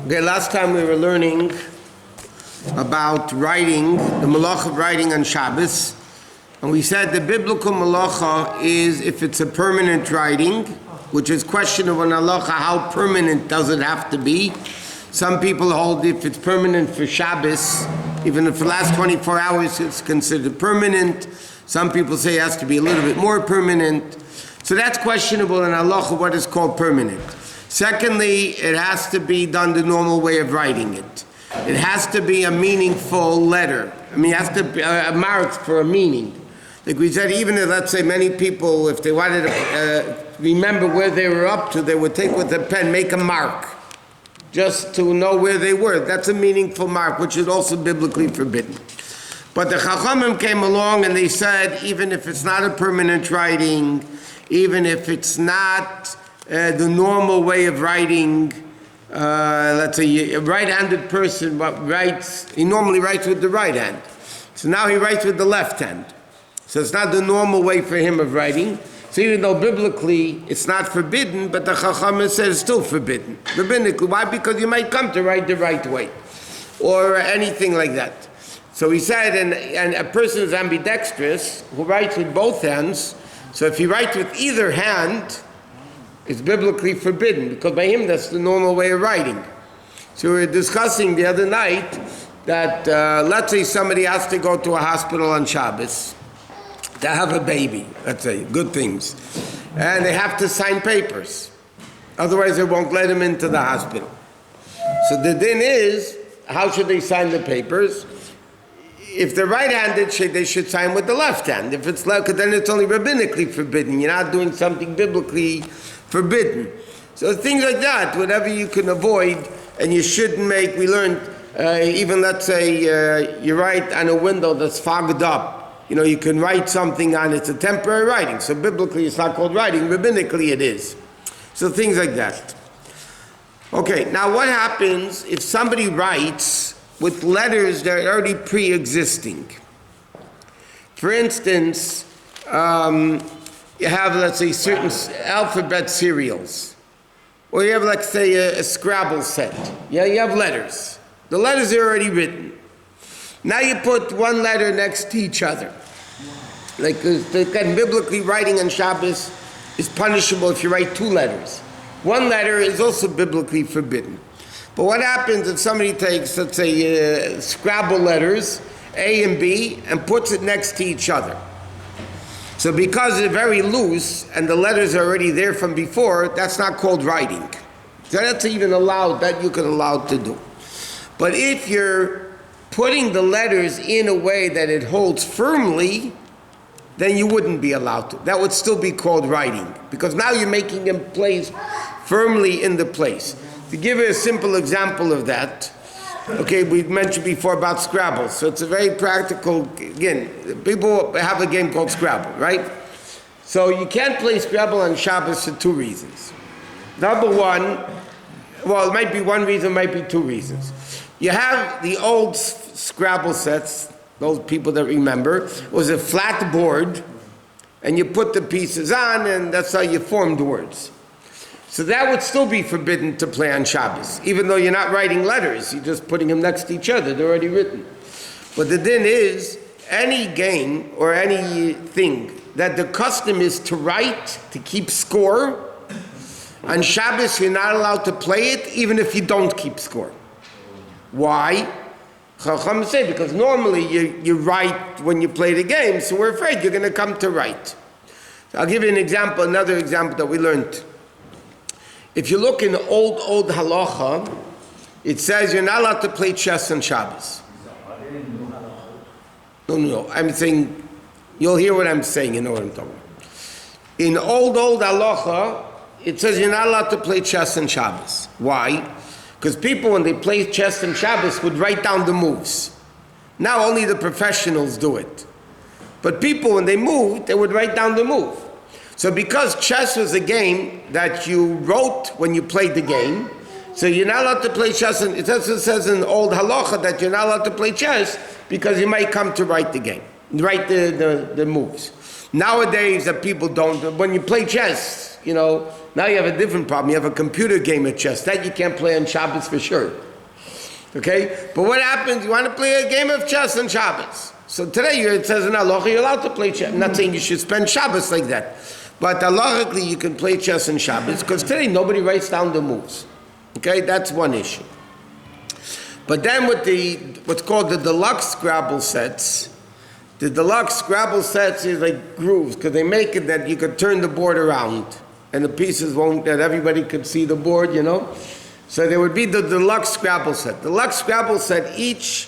Okay, last time we were learning about writing, the halacha of writing on Shabbos, and we said the biblical halacha is if it's a permanent writing, which is questionable in halacha, how permanent does it have to be? Some people hold if it's permanent for Shabbos, even if the last 24 hours it's considered permanent. Some people say it has to be a little bit more permanent. So that's questionable in halacha, what is called permanent. Secondly, it has to be done the normal way of writing it. It has to be a meaningful letter. I mean, it has to be a mark for a meaning. Like we said, even if, let's say, many people, if they wanted to remember where they were up to, they would take with a pen, make a mark, just to know where they were. That's a meaningful mark, which is also biblically forbidden. But the Chachamim came along and they said, even if it's not a permanent writing, even if it's not the normal way of writing, let's say a right-handed person he normally writes with the right hand. So now he writes with the left hand. So it's not the normal way for him of writing. So even though biblically it's not forbidden, but the Chachamim says it's still forbidden. Rabbinically, why? Because you might come to write the right way, or anything like that. So he said, and a person is ambidextrous, who writes with both hands, so if he writes with either hand, it's biblically forbidden, because by him that's the normal way of writing. So we were discussing the other night that let's say somebody has to go to a hospital on Shabbos to have a baby, let's say, good things, and they have to sign papers, otherwise they won't let him into the hospital. So the din is, how should they sign the papers? If they're right-handed, they should sign with the left hand. If it's left, then it's only rabbinically forbidden. You're not doing something biblically forbidden. So things like that, whatever you can avoid, and you shouldn't make. We learned, even let's say you write on a window that's fogged up. You know, you can write something on it. It's a temporary writing. So biblically, it's not called writing. Rabbinically, it is. So things like that. Okay, now what happens if somebody writes with letters that are already pre-existing? For instance, you have, let's say, certain alphabet serials. Or you have, let's say, a Scrabble set. Yeah, you have letters. The letters are already written. Now you put one letter next to each other. Like, again, biblically, writing on Shabbos is punishable if you write two letters. One letter is also biblically forbidden. But what happens if somebody takes, let's say, Scrabble letters, A and B, and puts it next to each other? So because they're very loose, and the letters are already there from before, that's not called writing. So that's even allowed, that you can allow to do. But if you're putting the letters in a way that it holds firmly, then you wouldn't be allowed to. That would still be called writing, because now you're making them place firmly in the place. To give you a simple example of that, okay, we mentioned before about Scrabble, so it's a very practical, again, people have a game called Scrabble, right? So you can't play Scrabble on Shabbos for two reasons. Number one, well, it might be one reason, it might be two reasons. You have the old Scrabble sets, those people that remember, it was a flat board, and you put the pieces on, and that's how you formed words. So that would still be forbidden to play on Shabbos, even though you're not writing letters, you're just putting them next to each other, they're already written. But the din is, any game or anything that the custom is to write, to keep score, on Shabbos you're not allowed to play it, even if you don't keep score. Why? Chacham say, because normally you write when you play the game, so we're afraid you're going to come to write. So I'll give you an example, another example that we learned. If you look in old halacha, it says you're not allowed to play chess on Shabbos. No. I'm saying, you'll hear what I'm saying, you know what I'm talking about. In old halacha, it says you're not allowed to play chess on Shabbos. Why? Because people, when they play chess on Shabbos, would write down the moves. Now only the professionals do it. But people, when they moved, they would write down the move. So because chess was a game that you wrote when you played the game, so you're not allowed to play chess, and it also says in old halacha that you're not allowed to play chess because you might come to write the game, write the moves. Nowadays, that people don't, when you play chess, you know, now you have a different problem. You have a computer game of chess. That you can't play on Shabbos for sure. Okay? But what happens, you want to play a game of chess on Shabbos. So today it says in halacha you're allowed to play chess. I'm not saying you should spend Shabbos like that. But halachically you can play chess on Shabbos because today nobody writes down the moves. Okay? That's one issue. But then with what's called the deluxe Scrabble sets, the deluxe Scrabble sets is like grooves because they make it that you could turn the board around and the pieces won't, that everybody could see the board, you know? So there would be the deluxe Scrabble set. The deluxe Scrabble set, each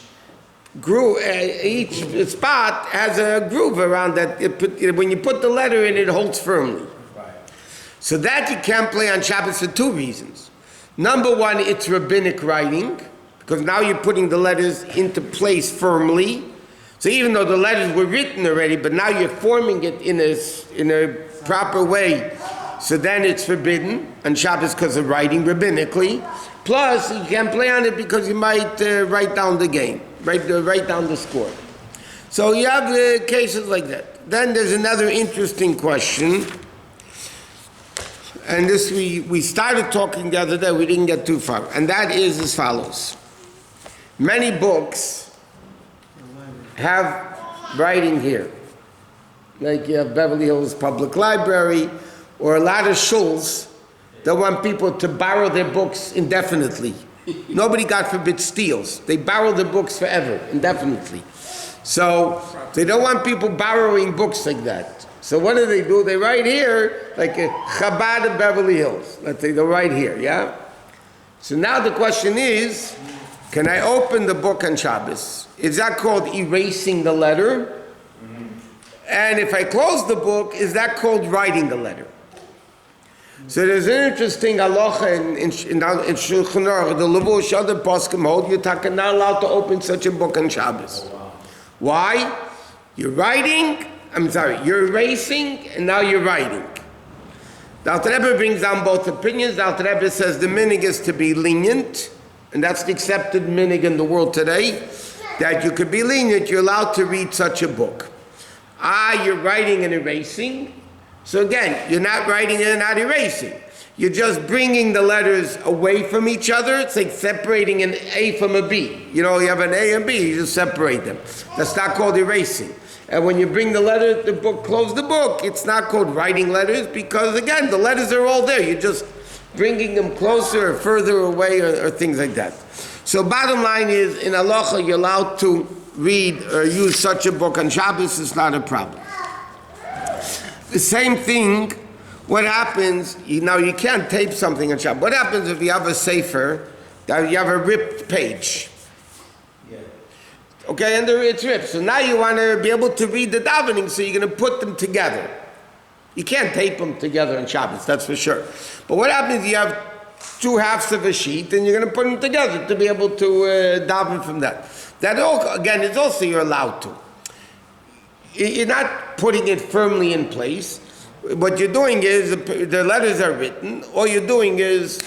groove, each spot has a groove around that. When you put the letter in, it holds firmly. So that you can't play on Shabbos for two reasons. Number one, it's rabbinic writing, because now you're putting the letters into place firmly. So even though the letters were written already, but now you're forming it in a proper way, so then it's forbidden on Shabbos because of writing rabbinically. Plus, you can't play on it because you might write down the game, write down the score. So you have cases like that. Then there's another interesting question. And this we started talking the other day, we didn't get too far. And that is as follows. Many books have writing here. Like you have Beverly Hills Public Library, or a lot of shuls that want people to borrow their books indefinitely. Nobody, God forbid, steals. They borrow the books forever, indefinitely. So they don't want people borrowing books like that. So what do? They write here, like a Chabad of Beverly Hills. Let's say they'll write here, yeah? So now the question is, can I open the book on Shabbos? Is that called erasing the letter? And if I close the book, is that called writing the letter? So there's an interesting halacha in Shulchan Aruch, the Levush, other poskim hold, you're not allowed to open such a book on Shabbos. Why? You're erasing, and now you're writing. The Alter Rebbe brings down both opinions. The Alter Rebbe says the minig is to be lenient, and that's the accepted minig in the world today, that you could be lenient, you're allowed to read such a book. You're writing and erasing. So again, you're not writing and not erasing. You're just bringing the letters away from each other. It's like separating an A from a B. You know, you have an A and B, you just separate them. That's not called erasing. And when you bring the book, close the book, it's not called writing letters because, again, the letters are all there. You're just bringing them closer or further away or things like that. So bottom line is, in halacha, you're allowed to read or use such a book on Shabbos. It's not a problem. The same thing, what happens, now you can't tape something on Shabbat. What happens if you have a sefer, that you have a ripped page? Yeah. Okay, and it's ripped. So now you want to be able to read the davening, so you're going to put them together. You can't tape them together on Shabbos, that's for sure. But what happens if you have two halves of a sheet, and you're going to put them together to be able to daven from that? That, again, is also you're allowed to. You're not putting it firmly in place. What you're doing is, the letters are written, all you're doing is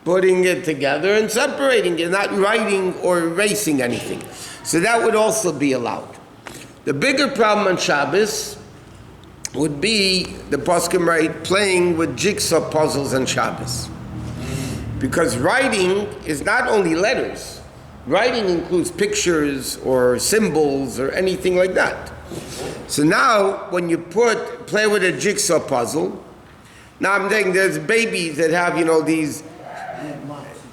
putting it together and separating it, not writing or erasing anything. So that would also be allowed. The bigger problem on Shabbos would be, the poskim write, playing with jigsaw puzzles on Shabbos. Because writing is not only letters. Writing includes pictures or symbols or anything like that. So now, when you play with a jigsaw puzzle, now I'm saying there's babies that have, these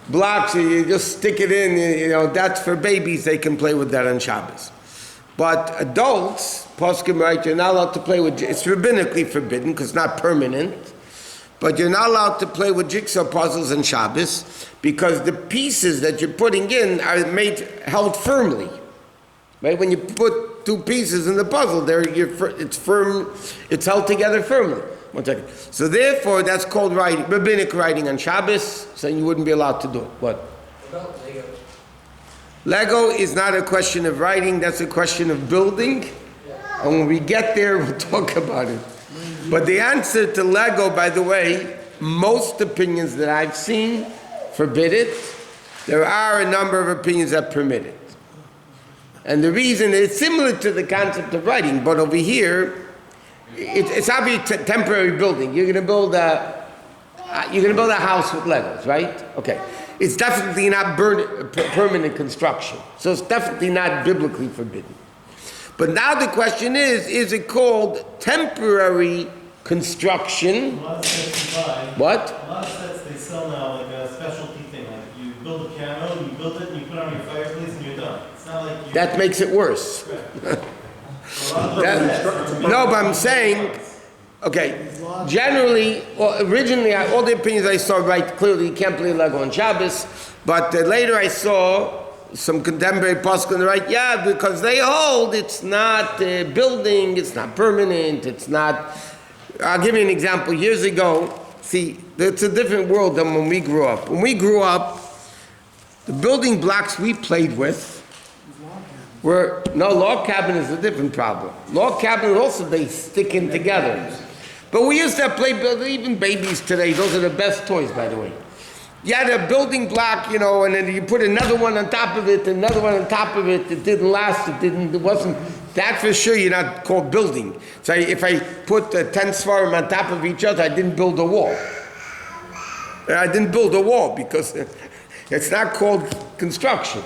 blocks, you just stick it in, that's for babies, they can play with that on Shabbos. But adults, poskim write, you're not allowed to play with, it's rabbinically forbidden because it's not permanent, but you're not allowed to play with jigsaw puzzles on Shabbos because the pieces that you're putting in are held firmly. Right? When you put two pieces in the puzzle, it's firm, it's held together firmly. 1 second. So therefore, that's called writing, rabbinic writing on Shabbos, so you wouldn't be allowed to do it. What? What about Lego? Lego is not a question of writing, that's a question of building. Yeah. And when we get there, we'll talk about it. But the answer to Lego, by the way, most opinions that I've seen forbid it. There are a number of opinions that permit it. And the reason is similar to the concept of writing, but over here, it's obviously temporary building. You're going to build a You're going to build a house with Legos, right? Okay. It's definitely not permanent construction. So it's definitely not biblically forbidden. But now the question is it called temporary construction? A lot of sets you buy. What? A lot of sets they sell now, like a specialty thing. Like you build a piano, you build it, and you put it on your fireplace, and you're done. It's not like you... That makes it worse. No, but I'm saying, okay, generally, well, originally, all the opinions I saw, right, clearly you can't play Lego on Shabbos, but later I saw some contemporary poskim on the right, yeah, because they hold it's not building, it's not permanent, it's not... I'll give you an example. Years ago, see, it's a different world than when we grew up. When we grew up, the building blocks we played with log cabin is a different problem. Log cabin also, they stick in together. But we used to play, even babies today, those are the best toys, by the way. You had a building block, and then you put another one on top of it, another one on top of it. It didn't last, it wasn't, that for sure you're not called building. So if I put 10 svarim on top of each other, I didn't build a wall. I didn't build a wall because it's not called construction.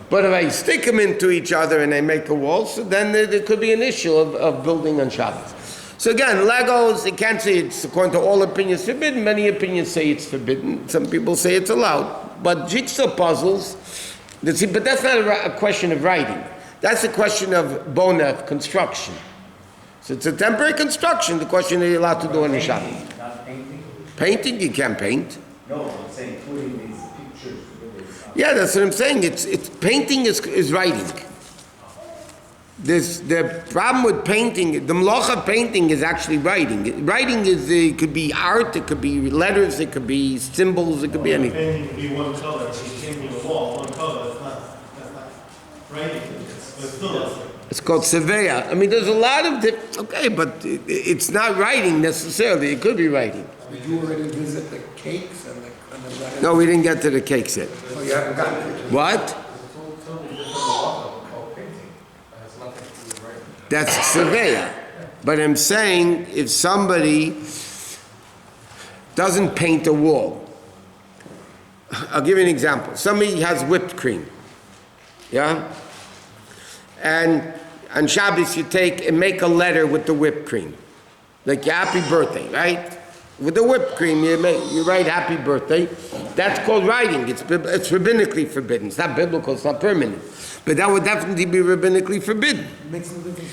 But if I stick them into each other and I make a wall, so then there could be an issue of building on Shabbos. So again, Legos, you can't say it's, according to all opinions, forbidden. Many opinions say it's forbidden. Some people say it's allowed. But jigsaw puzzles, but that's not a question of writing. That's a question of bona, construction. So it's a temporary construction. The question is, you're allowed to do on the Shabbos. Not painting? Painting, you can't paint. No, I'm saying putting these pictures. Yeah, that's what I'm saying. It's painting is writing. The problem with painting, the malacha of painting is actually writing. Writing it could be art, it could be letters, it could be symbols, it could be anything. Painting could be one color. If you're painting a wall, one color, that's not writing. But still, It's called Seveya. I mean, there's a lot of okay, but it's not writing necessarily. It could be writing. Did you already visit the cakes and the letters? No, we didn't get to the cakes yet. Oh, you haven't gotten it? What? That's Seveya. But I'm saying if somebody doesn't paint a wall, I'll give you an example. Somebody has whipped cream, yeah? And on Shabbos you take and make a letter with the whipped cream. Like your happy birthday, right? With the whipped cream, you write happy birthday. That's called writing. It's rabbinically forbidden. It's not biblical, it's not permanent. But that would definitely be rabbinically forbidden.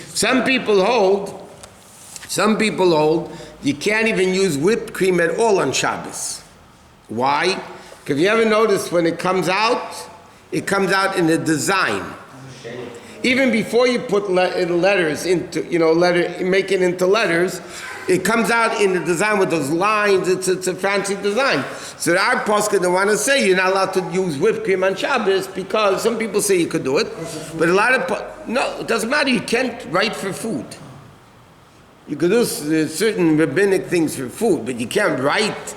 Some people hold you can't even use whipped cream at all on Shabbos. Why? Because you ever notice when it comes out in the design. Even before you put letters into, make it into letters, it comes out in the design with those lines. It's a fancy design. So our poskim don't want to say you're not allowed to use whipped cream on Shabbos because some people say you could do it, but a lot of no, it doesn't matter. You can't write for food. You could do certain rabbinic things for food, but you can't write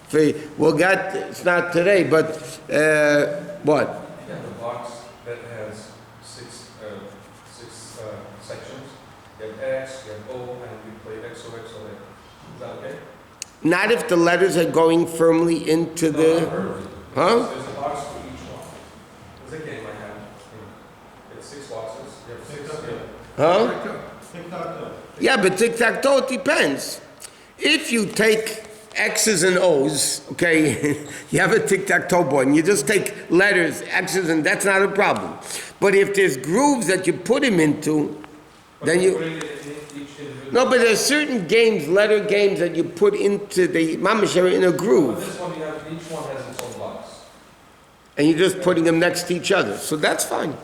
for. It's not today, but what? Yeah, the box that has six sections. You have X, you have O, and we play XOXO. Is that okay? Not if the letters are going firmly into the. Huh? There's a box for each one. There's a game I have. It's 6 boxes. You have 6. Huh? tic-tac-toe. Yeah, but tic-tac-toe, it depends. If you take X's and O's, okay, you have a tic-tac-toe board, and you just take letters, X's, and that's not a problem. But if there's grooves that you put them into, then you... No, but there's certain games, letter games, that you put into the mamashara in a groove. This one, each one has its own box. And you're just putting them next to each other. So that's fine.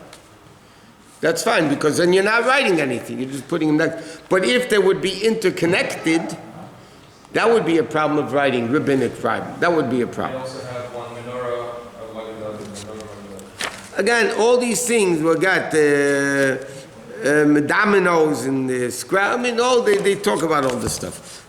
That's fine, because then you're not writing anything. You're just putting them next. But if they would be interconnected, that would be a problem of writing, rabbinic problem. That would be a We problem. also have one menorah, menorah. Again, all these things, we got dominoes and the scrap. I mean, they talk about all this stuff.